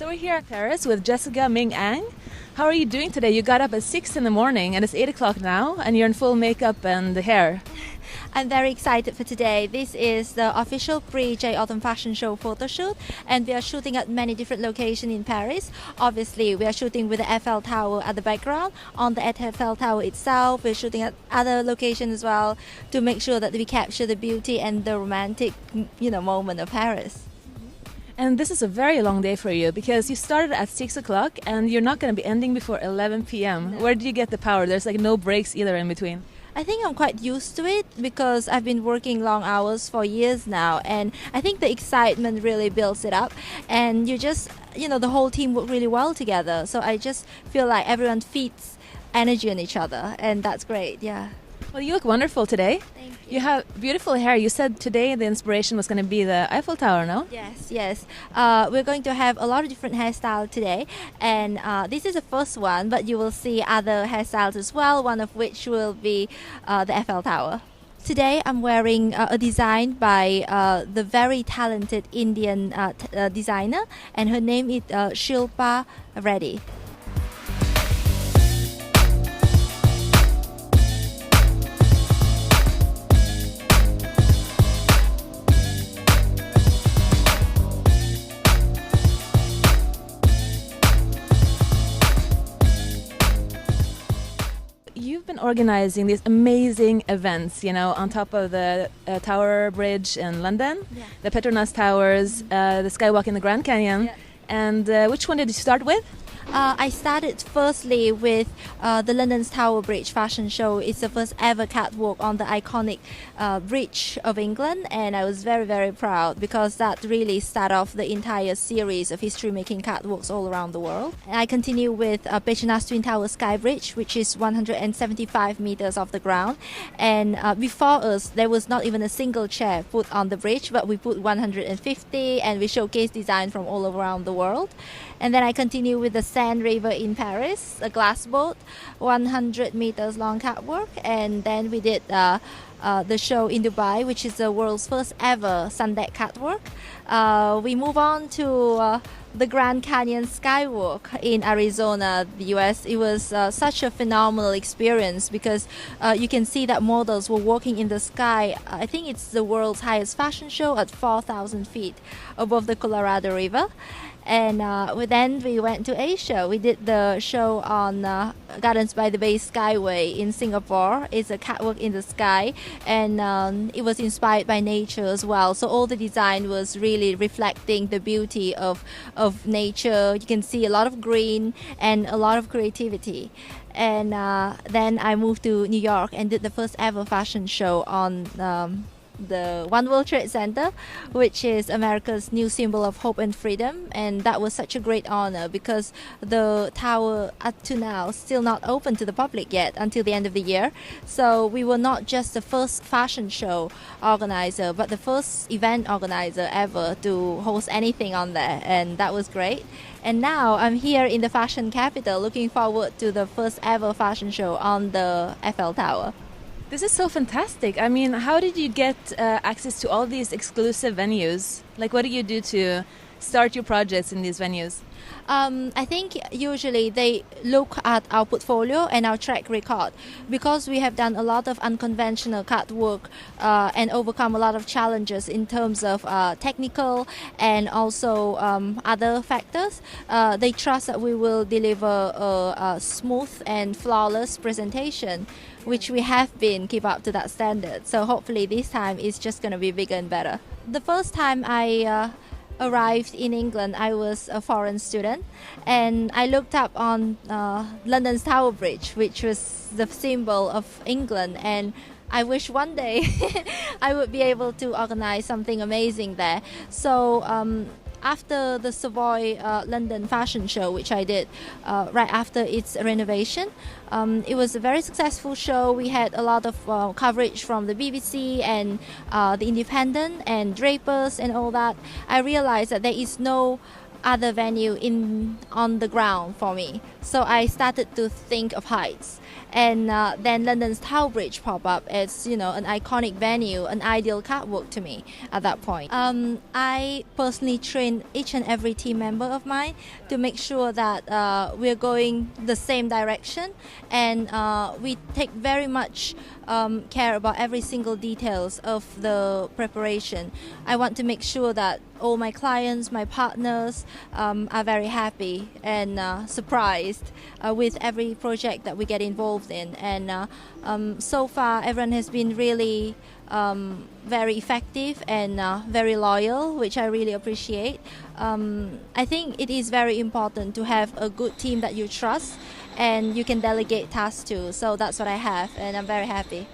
So we're here in Paris with Jessica, Minh, Ang. How are you doing today? You got up at 6 in the morning and it's 8 o'clock now and you're in full makeup and hair. I'm very excited for today. This is the official pre-J Autumn Fashion Show photo shoot, and we are shooting at many different locations in Paris. Obviously, we are shooting with the Eiffel Tower at the background. On the Eiffel Tower itself, we're shooting at other locations as well to make sure that we capture the beauty and the romantic, moment of Paris. And this is a very long day for you because you started at 6 o'clock and you're not going to be ending before 11 p.m. No. Where do you get the power? There's like no breaks either in between. I think I'm quite used to it because I've been working long hours for years now, and I think the excitement really builds it up, and you just, the whole team work really well together. So I just feel like everyone feeds energy on each other, and that's great, yeah. Well, you look wonderful today. Thank you. You have beautiful hair. You said today the inspiration was going to be the Eiffel Tower, no? Yes. We're going to have a lot of different hairstyles today, and this is the first one, but you will see other hairstyles as well, one of which will be the Eiffel Tower. Today I'm wearing a design by the very talented Indian designer, and her name is Shilpa Reddy. You've been organizing these amazing events, on top of the Tower Bridge in London, the Petronas Towers, the Skywalk in the Grand Canyon. Yeah. And which one did you start with? I started firstly with the London's Tower Bridge fashion show. It's the first ever catwalk on the iconic bridge of England, and I was very, very proud because that really started off the entire series of history-making catwalks all around the world. And I continue with Petronas Twin Tower Sky Bridge, which is 175 meters off the ground. And before us, there was not even a single chair put on the bridge, but we put 150, and we showcase design from all around the world. And then I continue with the Seine River in Paris, a glass boat, 100 meters long catwalk. And then we did the show in Dubai, which is the world's first ever sundeck catwalk. We move on to the Grand Canyon Skywalk in Arizona, the US. It was such a phenomenal experience because you can see that models were walking in the sky. I think it's the world's highest fashion show at 4,000 feet above the Colorado River. And then we went to Asia. We did the show on Gardens by the Bay Skyway in Singapore. It's a catwalk in the sky, and it was inspired by nature as well. So all the design was really reflecting the beauty of nature. You can see a lot of green and a lot of creativity. And then I moved to New York and did the first ever fashion show on the One World Trade Center, which is America's new symbol of hope and freedom. And that was such a great honor because the tower up to now still not open to the public yet until the end of the year. So we were not just the first fashion show organizer, but the first event organizer ever to host anything on there, and that was great. And now I'm here in the fashion capital looking forward to the first ever fashion show on the Eiffel Tower. This is so fantastic. I mean, how did you get access to all these exclusive venues? Like, what do you do to start your projects in these venues? I think usually they look at our portfolio and our track record because we have done a lot of unconventional catwalk and overcome a lot of challenges in terms of technical and also other factors. They trust that we will deliver a smooth and flawless presentation, which we have been keep up to that standard. So hopefully this time it's just going to be bigger and better. The first time I arrived in England, I was a foreign student, and I looked up on London's Tower Bridge, which was the symbol of England, and I wish one day I would be able to organize something amazing there. So after the Savoy London fashion show, which I did right after its renovation, it was a very successful show. We had a lot of coverage from the BBC and the Independent and Drapers and all that. I realized that there is no other venue on the ground for me. So I started to think of heights. And then London's Tower Bridge popped up as, an iconic venue, an ideal catwalk to me at that point. I personally train each and every team member of mine to make sure that we're going the same direction, and we take very much care about every single details of the preparation. I want to make sure that all my clients, my partners are very happy and surprised with every project that we get involved in. And so far, everyone has been really very effective and very loyal, which I really appreciate. I think it is very important to have a good team that you trust and you can delegate tasks to. So that's what I have, and I'm very happy.